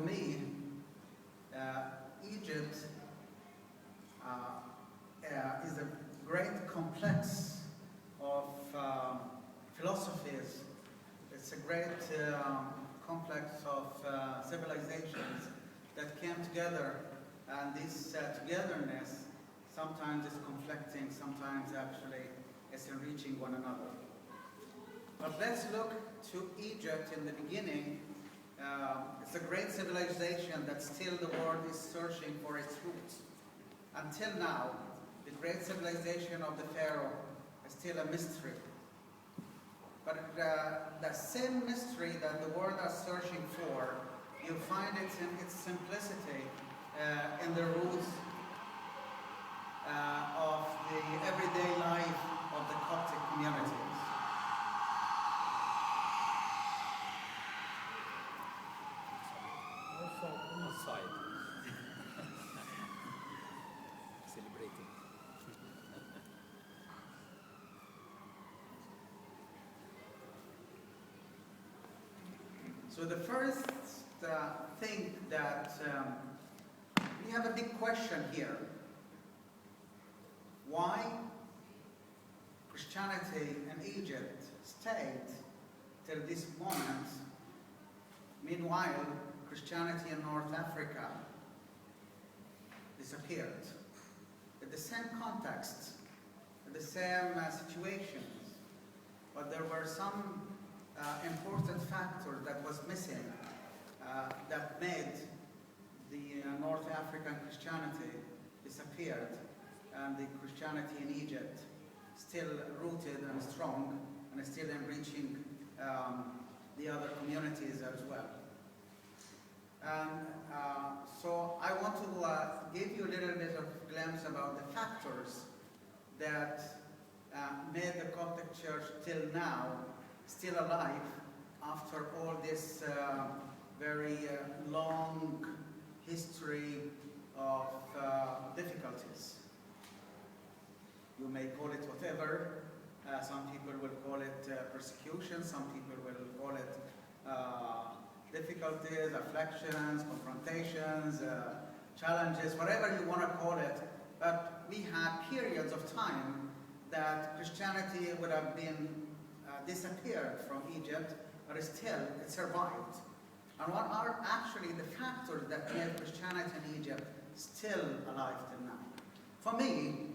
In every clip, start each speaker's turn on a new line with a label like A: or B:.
A: me, Egypt is a great complex of philosophies. It's a great complex of civilizations that came together, and this togetherness sometimes is conflicting, sometimes actually is enriching one another. But let's look to Egypt in the beginning. It's a great civilization that still the world is searching for its roots. Until now, the great civilization of the Pharaoh is still a mystery. But the same mystery that the world is searching for, you find it in its simplicity in the roots of the everyday life of the Coptic communities.
B: Outside. Celebrating.
A: So the first thing that we have a big question here. Why Christianity in Egypt stayed till this moment? Meanwhile, Christianity in North Africa disappeared. In the same context, in the same situations, but there were some important factors that was missing that made the North African Christianity disappeared, and the Christianity in Egypt still rooted and strong and still enriching the other communities as well. And so I want to give you a little bit of a glimpse about the factors that made the Coptic Church till now still alive after all this very long history of difficulties. You may call it whatever. Some people will call it persecution, some people will call it difficulties, afflictions, confrontations, challenges, whatever you want to call it. But we had periods of time that Christianity would have been disappeared from Egypt, but still it survived. And what are actually the factors that made Christianity in Egypt still alive till now? For me,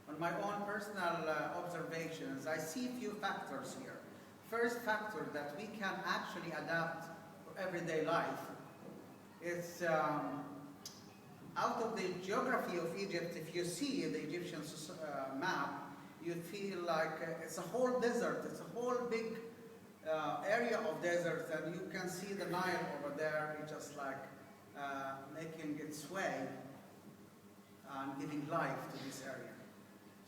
A: on my own personal observations, I see a few factors here. First factor that we can actually adapt for everyday life is out of the geography of Egypt. If you see the Egyptian map, you feel like it's a whole desert, it's a whole big area of deserts, and you can see the Nile over there, it's just like making its way and giving life to this area.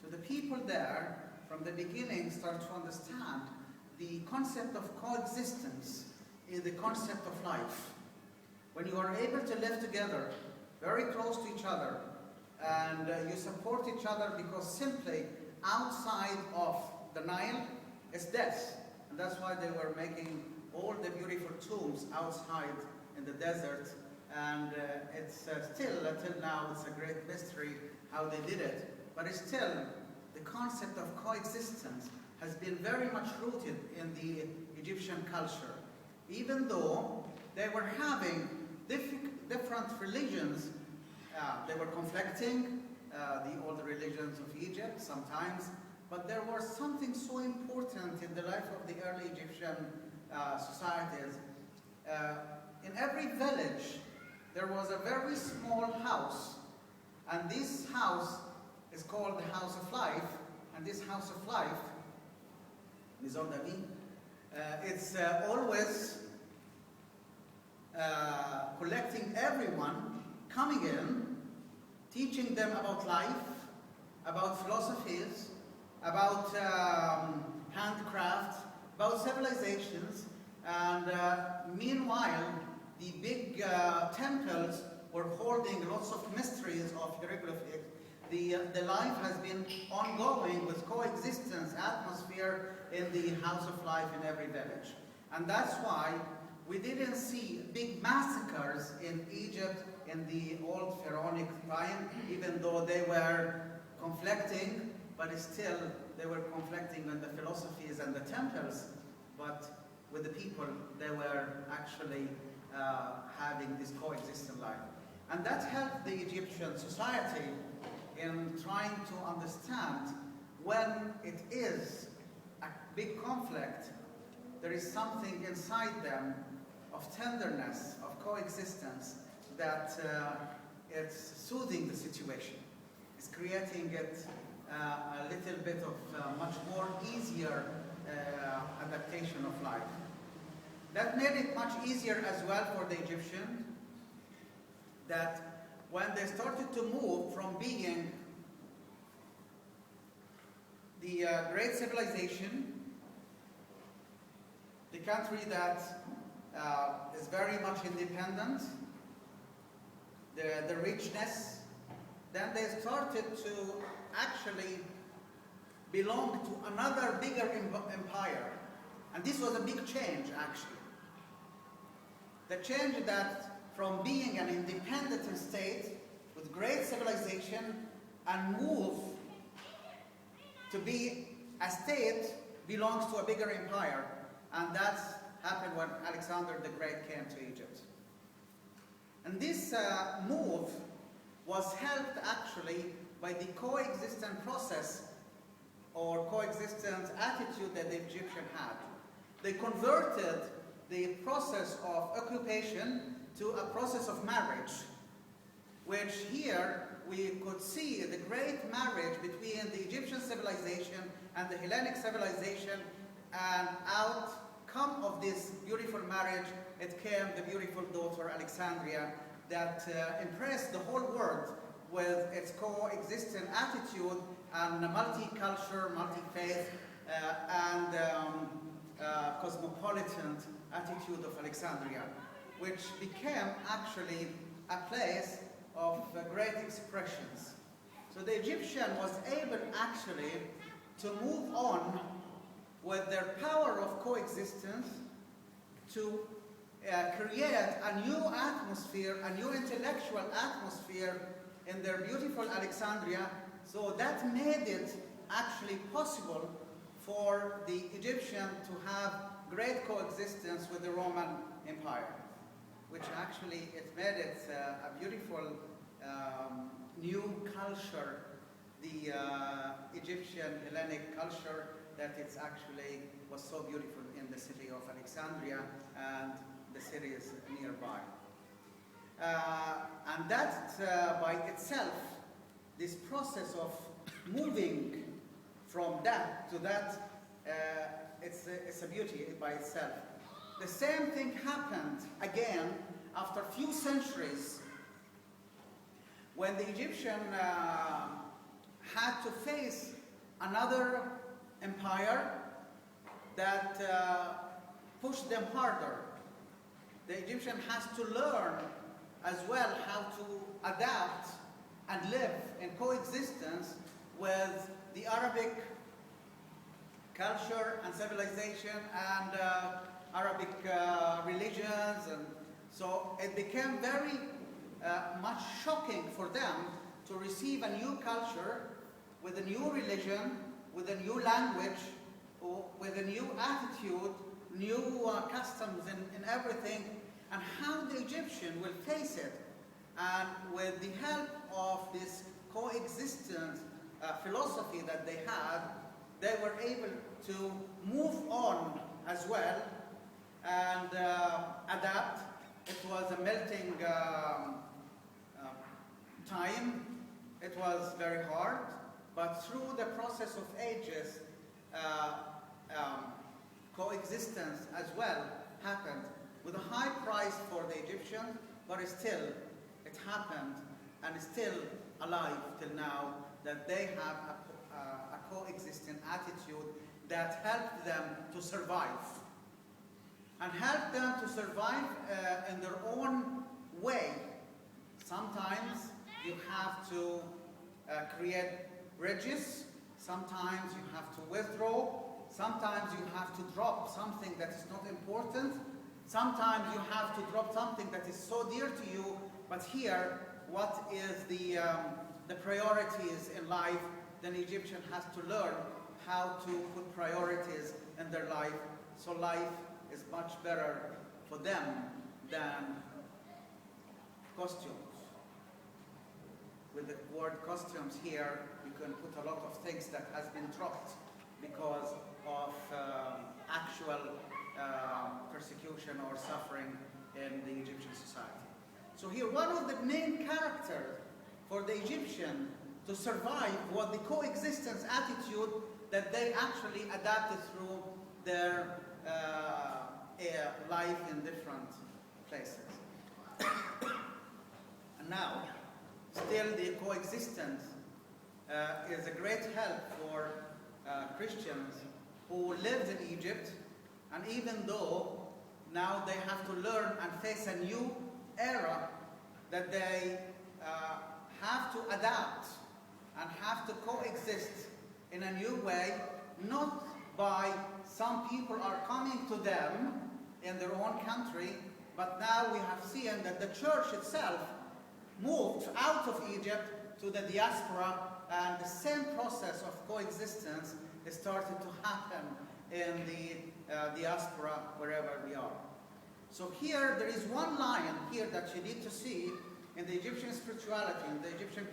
A: So the people there, from the beginning, start to understand the concept of coexistence is the concept of life. When you are able to live together, very close to each other, and you support each other, because simply outside of the Nile is death. And that's why they were making all the beautiful tombs outside in the desert. And it's still, until now, it's a great mystery how they did it. But it's still, the concept of coexistence has been very much rooted in the Egyptian culture. Even though they were having different religions, they were conflicting, all the religions of Egypt sometimes, but there was something so important in the life of the early Egyptian societies. In every village, there was a very small house, and this house is called the House of Life, and this House of Life, it's always collecting everyone, coming in, teaching them about life, about philosophies, about handcraft, about civilizations, and meanwhile, the big temples were holding lots of mysteries of hieroglyphics. The life has been ongoing with coexistence atmosphere in the House of Life in every village. And that's why we didn't see big massacres in Egypt in the old pharaonic time, even though they were conflicting, but still they were conflicting with the philosophies and the temples, but with the people, they were actually having this coexistent life. And that helped the Egyptian society in trying to understand when it is a big conflict, there is something inside them of tenderness, of coexistence, that it's soothing the situation. It's creating it a little bit of much more easier adaptation of life. That made it much easier as well for the Egyptians, that when they started to move from being the great civilization, the country that is very much independent, the richness, then they started to actually belong to another bigger empire. And this was a big change, actually. The change that from being an independent state with great civilization and move to be a state belongs to a bigger empire. And that's happened when Alexander the Great came to Egypt. And this move was helped actually by the coexistence process or coexistence attitude that the Egyptian had. They converted the process of occupation to a process of marriage, which here we could see the great marriage between the Egyptian civilization and the Hellenic civilization, and outcome of this beautiful marriage, it came the beautiful daughter Alexandria that impressed the whole world with its coexistent attitude and multi-culture, multi-faith, and cosmopolitan attitude of Alexandria, which became actually a place of great expressions. So the Egyptian was able actually to move on with their power of coexistence to create a new atmosphere, a new intellectual atmosphere in their beautiful Alexandria. So that made it actually possible for the Egyptian to have great coexistence with the Roman Empire, which actually it made it a beautiful new culture, the Egyptian Hellenic culture, that it's actually was so beautiful in the city of Alexandria and the cities nearby. And that by itself, this process of moving from that to that, it's a beauty by itself. The same thing happened again after a few centuries when the Egyptian had to face another empire that pushed them harder. The Egyptian has to learn as well how to adapt and live in coexistence with the Arabic culture and civilization and Arabic religions, and so it became very much shocking for them to receive a new culture with a new religion, with a new language, with a new attitude, new customs in everything, and how the Egyptian will face it. And with the help of this coexistence philosophy that they had, they were able to move on as well and adapt. It was a melting time. It was very hard, but through the process of ages, coexistence as well happened with a high price for the Egyptians, but still it happened and is still alive till now, that they have a coexistent attitude that helped them to survive. And helped them to survive in their own way. Sometimes you have to create bridges, sometimes you have to withdraw, sometimes you have to drop something that is not important, Sometimes you have to drop something that is so dear to you, but here, what is the priorities in life? Then Egyptian has to learn how to put priorities in their life, so life is much better for them than costumes. With the word costumes here, you can put a lot of things that has been dropped because of actual persecution or suffering in the Egyptian society. So here, one of the main characters for the Egyptian to survive was the coexistence attitude that they actually adapted through their life in different places. And now, still the coexistence is a great help for Christians who lived in Egypt, and even though now they have to learn and face a new era, that they have to adapt and have to coexist in a new way, not by some people are coming to them in their own country, but now we have seen that the church itself moved out of Egypt to the diaspora, and the same process of coexistence is started to happen in the diaspora wherever we are. So here there is one line here that you need to see in the Egyptian spirituality, in the Egyptian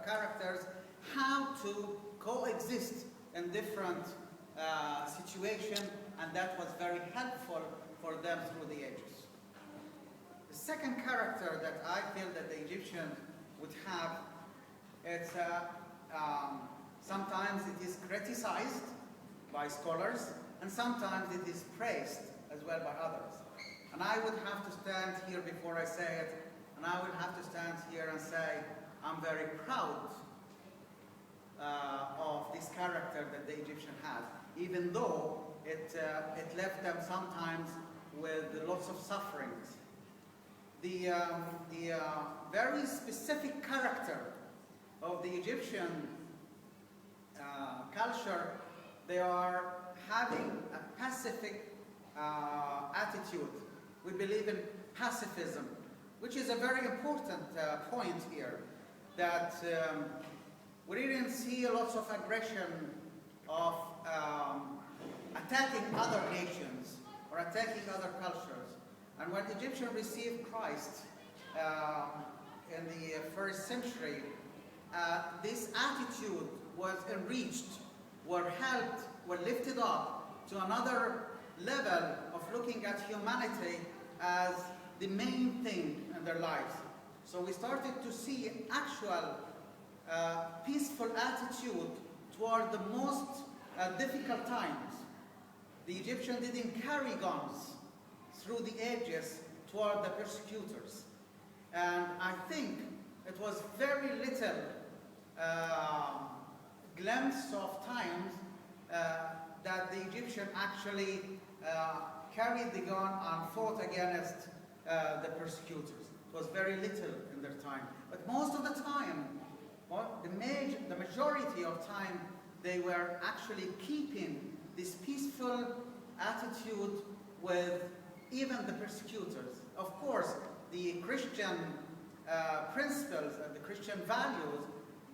A: characters, how to coexist in different situations, and that was very helpful for them through the ages. The second character that I feel that the Egyptians would have, it's sometimes it is criticized by scholars, and sometimes it is praised as well by others. And I would have to stand here before I say it, and I would have to stand here and say, I'm very proud of this character that the Egyptian had, even though it left them sometimes with lots of sufferings. The very specific character of the Egyptian culture, they are having a pacific attitude. We believe in pacifism, which is a very important point here, that we didn't see lots of aggression of attacking other nations or attacking other cultures. And when Egyptians received Christ in the first century, this attitude was enriched, were helped, were lifted up to another level of looking at humanity as the main thing in their lives. So we started to see actual peaceful attitude toward the most difficult times. The Egyptians didn't carry guns through the ages toward the persecutors. And I think it was very little glimpse of times that the Egyptian actually carried the gun and fought against the persecutors. It was very little in their time. But most of the time, the majority of time, they were actually keeping this peaceful attitude with even the persecutors. Of course, the Christian principles and the Christian values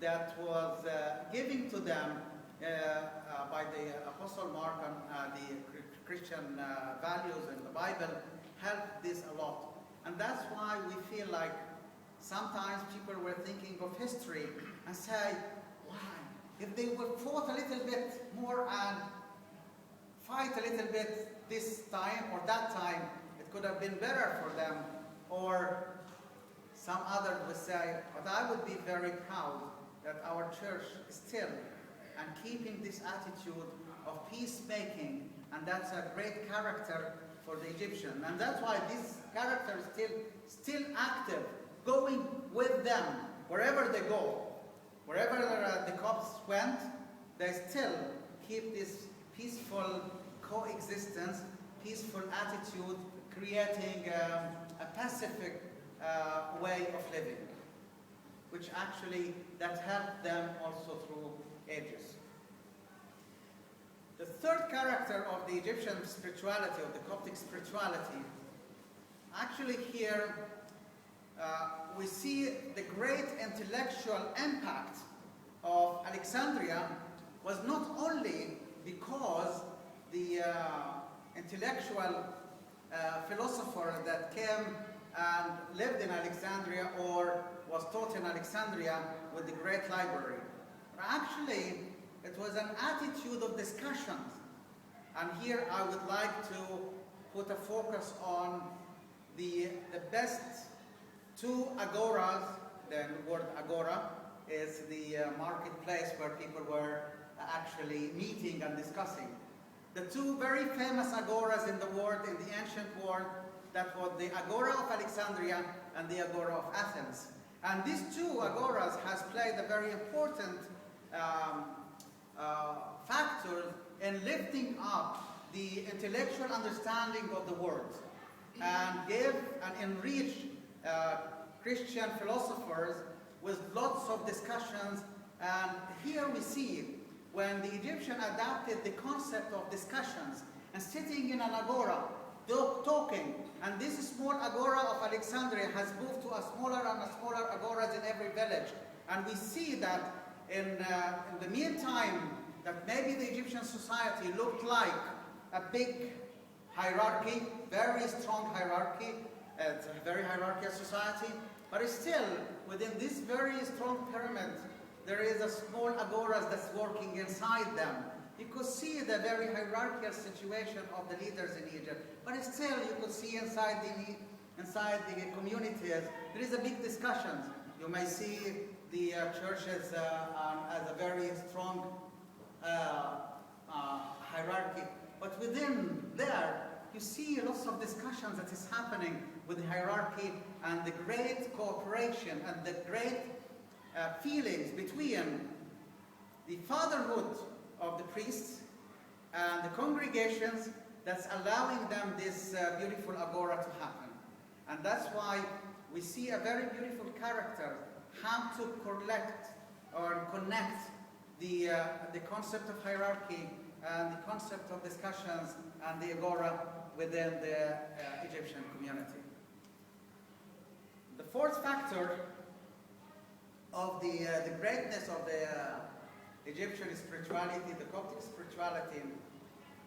A: that was given to them by the Apostle Mark and the Christian values in the Bible helped this a lot. And that's why we feel like sometimes people were thinking of history and say, why? If they would fought a little bit more and fight a little bit this time or that time, it could have been better for them. Or some others would say, but I would be very proud that our church is still and keeping this attitude of peacemaking, and that's a great character for the Egyptian. And that's why this character is still active, going with them wherever they go. Wherever the Copts went, they still keep this peaceful coexistence, peaceful attitude, creating a pacific way of living, which actually that helped them also through ages. The The third character of the Egyptian spirituality, of the Coptic spirituality, actually here we see the great intellectual impact of Alexandria was not only because the intellectual philosopher that came and lived in Alexandria or was taught in Alexandria with the great library. But actually, it was an attitude of discussions. And here I would like to put a focus on the best two agoras. The word agora is the marketplace where people were actually meeting and discussing. The two very famous agoras in the world, in the ancient world, that was the Agora of Alexandria and the Agora of Athens. And these two agoras has played a very important factor in lifting up the intellectual understanding of the world and gave and enriched Christian philosophers with lots of discussions. And here we see when the Egyptian adapted the concept of discussions and sitting in an agora, talking, and this small agora of Alexandria has moved to a smaller and a smaller agoras in every village. And we see that in the meantime, that maybe the Egyptian society looked like a big hierarchy, very strong hierarchy, it's a very hierarchical society, but it's still within this very strong pyramid, there is a small agoras that's working inside them. You could see the very hierarchical situation of the leaders in Egypt, but still you could see inside the communities, there is a big discussion. You may see the churches as a very strong hierarchy, but within there, you see lots of discussions that is happening with the hierarchy and the great cooperation and the great feelings between the fatherhood of the priests and the congregations that's allowing them this beautiful agora to happen. And that's why we see a very beautiful character, how to collect or connect the concept of hierarchy and the concept of discussions and the agora within the Egyptian community. The fourth factor of the greatness of the Egyptian spirituality, the Coptic spirituality,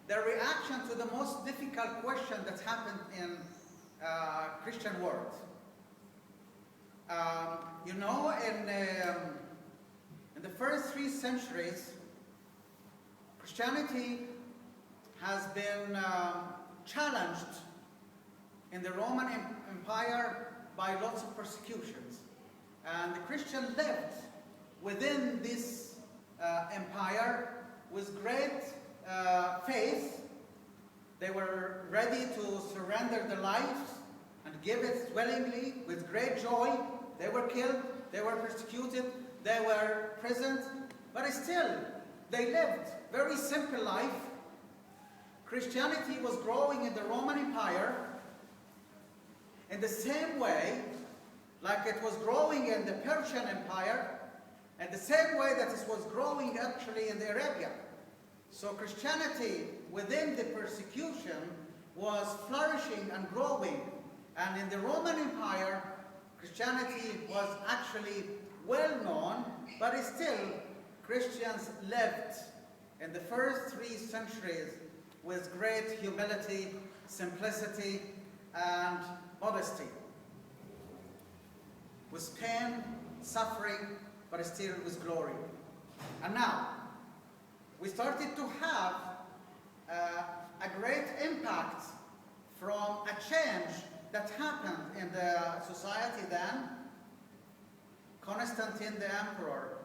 A: their reaction to the most difficult question that happened in Christian world. You know, in the first 3 centuries, Christianity has been challenged in the Roman Empire by lots of persecutions. And the Christians lived within this empire with great faith. They were ready to surrender their lives and give it willingly with great joy. They were killed, they were persecuted, they were imprisoned, but still they lived very simple life. Christianity was growing in the Roman Empire in the same way like it was growing in the Persian Empire, and the same way that it was growing actually in the Arabia. So Christianity within the persecution was flourishing and growing. And in the Roman Empire, Christianity was actually well known, but still Christians lived in the first 3 centuries with great humility, simplicity, and modesty. With pain, suffering, but still with glory. And now, we started to have a great impact from a change that happened in the society then. Constantine the Emperor,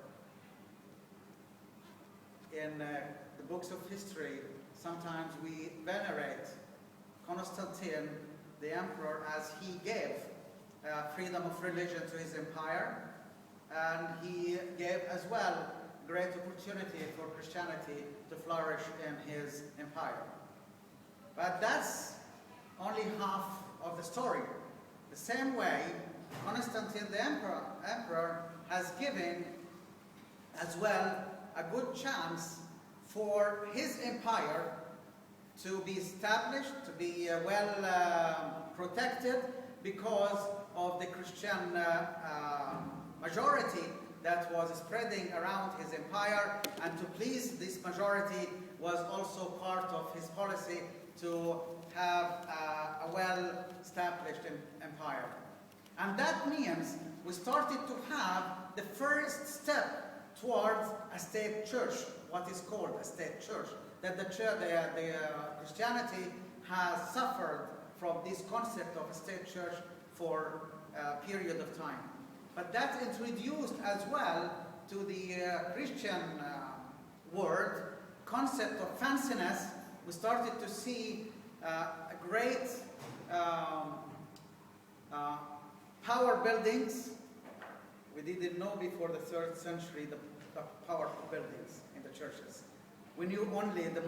A: in the books of history, sometimes we venerate Constantine the Emperor as he gave freedom of religion to his empire, and he gave as well great opportunity for Christianity to flourish in his empire. But that's only half of the story. The same way, Constantine the Emperor has given as well a good chance for his empire to be established, to be well protected because of the Christian majority that was spreading around his empire, and to please this majority was also part of his policy to have a well-established empire. And that means we started to have the first step towards a state church, what is called a state church, that the Christianity has suffered from this concept of a state church for a period of time. But that introduced as well to the Christian world concept of fanciness. We started to see a great power buildings. We didn't know before the 3rd century the power buildings in the churches. We knew only the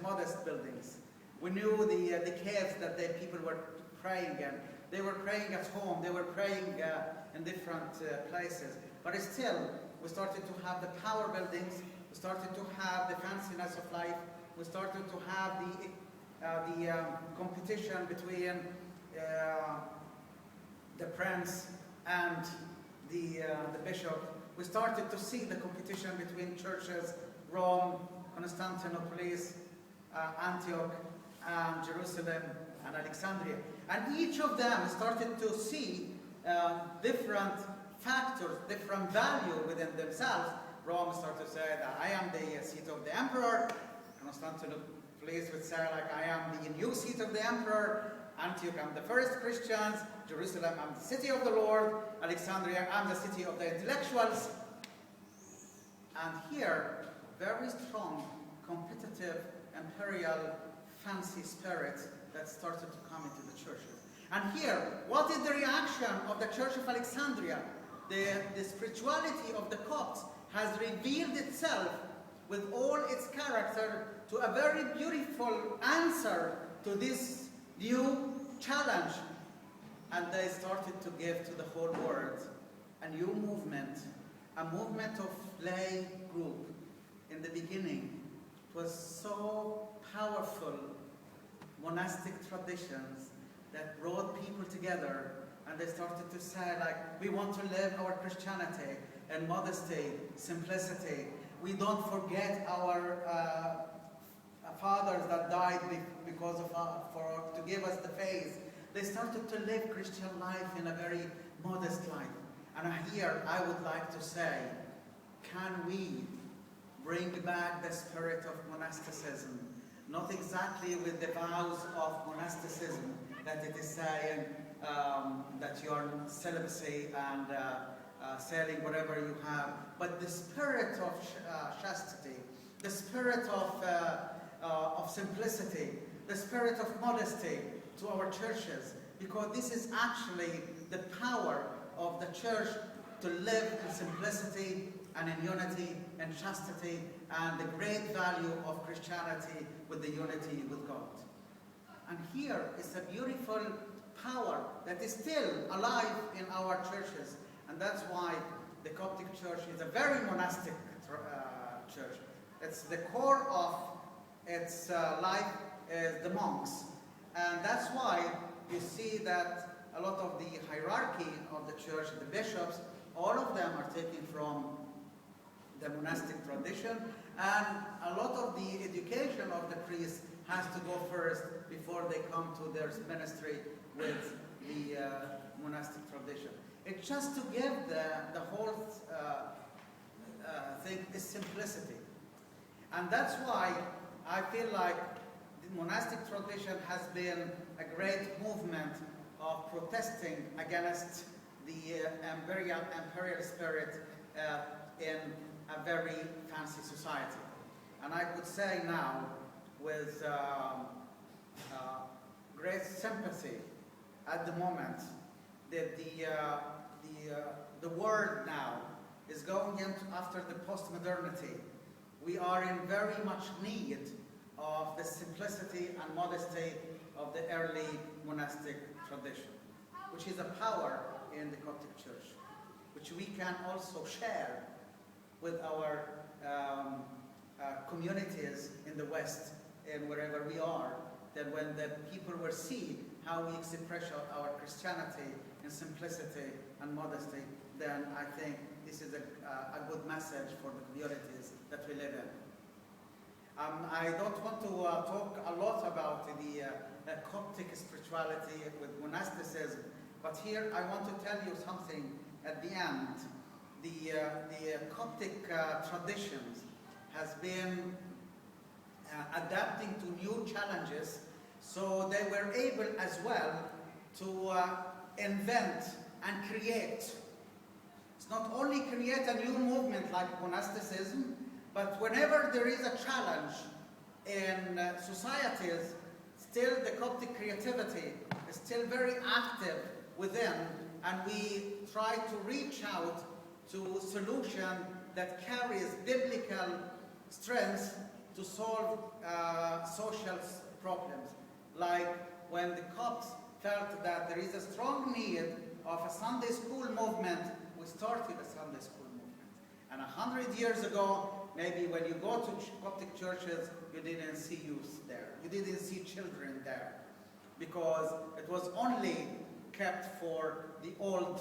A: modest buildings. We knew the caves that the people were praying in. They were praying at home. They were praying in different places. But still, we started to have the power buildings. We started to have the fanciness of life. We started to have the competition between the prince and the bishop. We started to see the competition between churches, Rome, Constantinople, Antioch, and Jerusalem, and Alexandria. And each of them started to see different factors, different value within themselves. Rome started to say that I am the seat of the emperor. Constantinople would say like I am the new seat of the emperor. Antioch, I'm the first Christians. Jerusalem, I'm the city of the Lord. Alexandria, I'm the city of the intellectuals. And here, very strong, competitive, imperial, fancy spirit that started to come into the churches. And here, what is the reaction of the Church of Alexandria? The spirituality of the Copts has revealed itself with all its character to a very beautiful answer to this new challenge. And they started to give to the whole world a new movement, a movement of lay group. In the beginning, it was so powerful, monastic traditions that brought people together, and they started to say, like, we want to live our Christianity in modesty, simplicity. We don't forget our fathers that died because of to give us the faith. They started to live Christian life in a very modest life. And here I would like to say, can we bring back the spirit of monasticism? Not exactly with the vows of monasticism, that it is saying that you are celibacy and selling whatever you have, but the spirit of chastity, the spirit of simplicity, the spirit of modesty to our churches, because this is actually the power of the church to live in simplicity and in unity and chastity, and the great value of Christianity with the unity with God. And here is a beautiful power that is still alive in our churches, and that's why the Coptic Church is a very monastic church. It's the core of its life is the monks, and that's why you see that a lot of the hierarchy of the church, the bishops, all of them are taken from the monastic tradition, and a lot of the education of the priests has to go first before they come to their ministry with the monastic tradition. It's just to give the whole thing is simplicity. And that's why I feel like the monastic tradition has been a great movement of protesting against the imperial spirit in a very fancy society. And I could say now, with great sympathy at the moment, that the world now is going into after the post-modernity. We are in very much need of the simplicity and modesty of the early monastic tradition, which is a power in the Coptic Church, which we can also share with our communities in the West and wherever we are, that when the people will see how we express our Christianity in simplicity and modesty, then I think this is a good message for the communities that we live in. I don't want to talk a lot about the Coptic spirituality with monasticism, but here I want to tell you something at the end. The Coptic traditions has been adapting to new challenges, so they were able as well to invent and create. It's not only create a new movement like monasticism, but whenever there is a challenge in societies, still the Coptic creativity is still very active within, and we try to reach out to a solution that carries biblical strength to solve social problems. Like when the Copts felt that there is a strong need of a Sunday school movement, we started a Sunday school movement. And 100 years ago, maybe when you go to Coptic churches, you didn't see youth there. You didn't see children there. Because it was only kept for the old,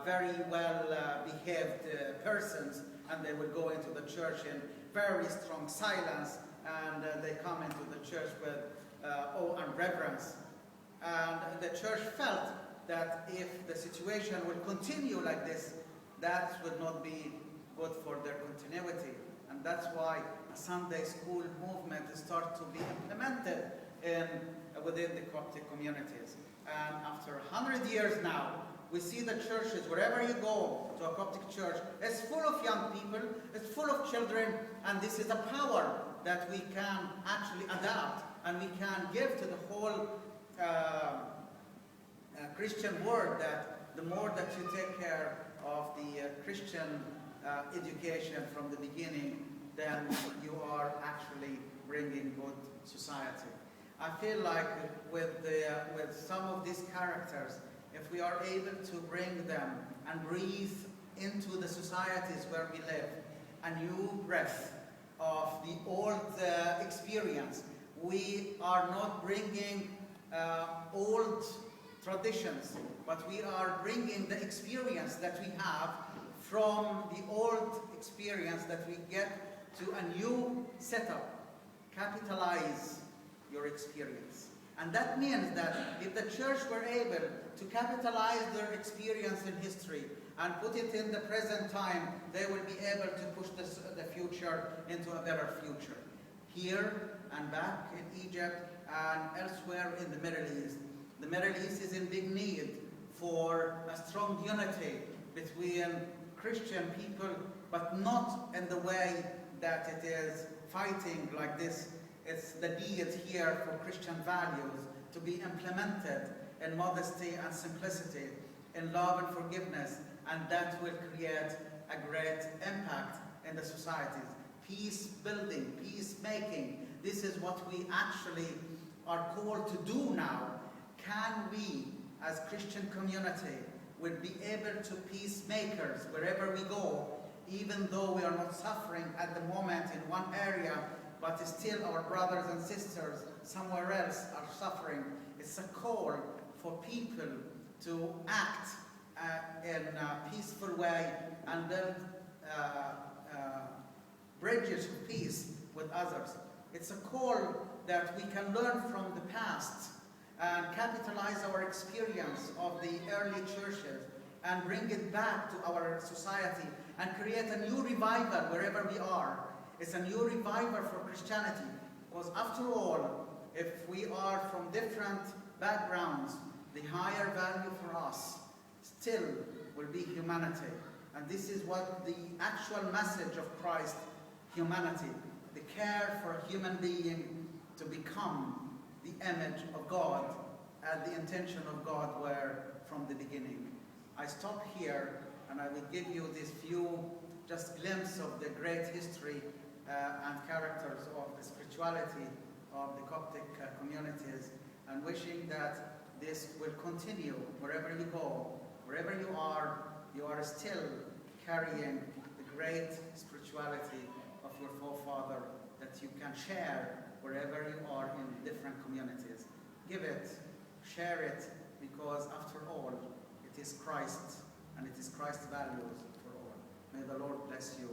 A: very well-behaved persons, and they would go into the church in very strong silence, and they come into the church with awe and reverence. And the church felt that if the situation would continue like this, that would not be good for their continuity. And that's why a Sunday school movement started to be implemented within the Coptic communities. And after 100 years now, we see the churches, wherever you go to a Coptic church, it's full of young people, it's full of children, and this is a power that we can actually adapt and we can give to the whole Christian world, that the more that you take care of the Christian education from the beginning, then you are actually bringing good society. I feel like with some of these characters, if we are able to bring them and breathe into the societies where we live a new breath of the old experience, we are not bringing old traditions, but we are bringing the experience that we have from the old experience that we get to a new setup. Capitalize your experience. And that means that if the church were able to capitalize their experience in history and put it in the present time, they will be able to push the future into a better future. Here and back in Egypt and elsewhere in the Middle East. The Middle East is in big need for a strong unity between Christian people, but not in the way that it is fighting like this. It's the need here for Christian values to be implemented in modesty and simplicity, in love and forgiveness, and that will create a great impact in the societies. Peace building, peacemaking, this is what we actually are called to do now. Can we, as Christian community, will be able to peacemakers wherever we go, even though we are not suffering at the moment in one area, but still our brothers and sisters somewhere else are suffering. It's a call for people to act in a peaceful way and build bridges of peace with others. It's a call that we can learn from the past and capitalize our experience of the early churches and bring it back to our society and create a new revival wherever we are. It's a new revival for Christianity, because after all, if we are from different backgrounds, the higher value for us still will be humanity. And this is what the actual message of Christ, humanity, the care for a human being to become the image of God, and the intention of God were from the beginning. I stop here, and I will give you this few just glimpse of the great history and characters of the spirituality of the Coptic communities, and wishing that this will continue wherever you go, wherever you are still carrying the great spirituality of your forefather that you can share wherever you are in different communities. Give it, share it, because after all, it is Christ, and it is Christ's values for all. May the Lord bless you.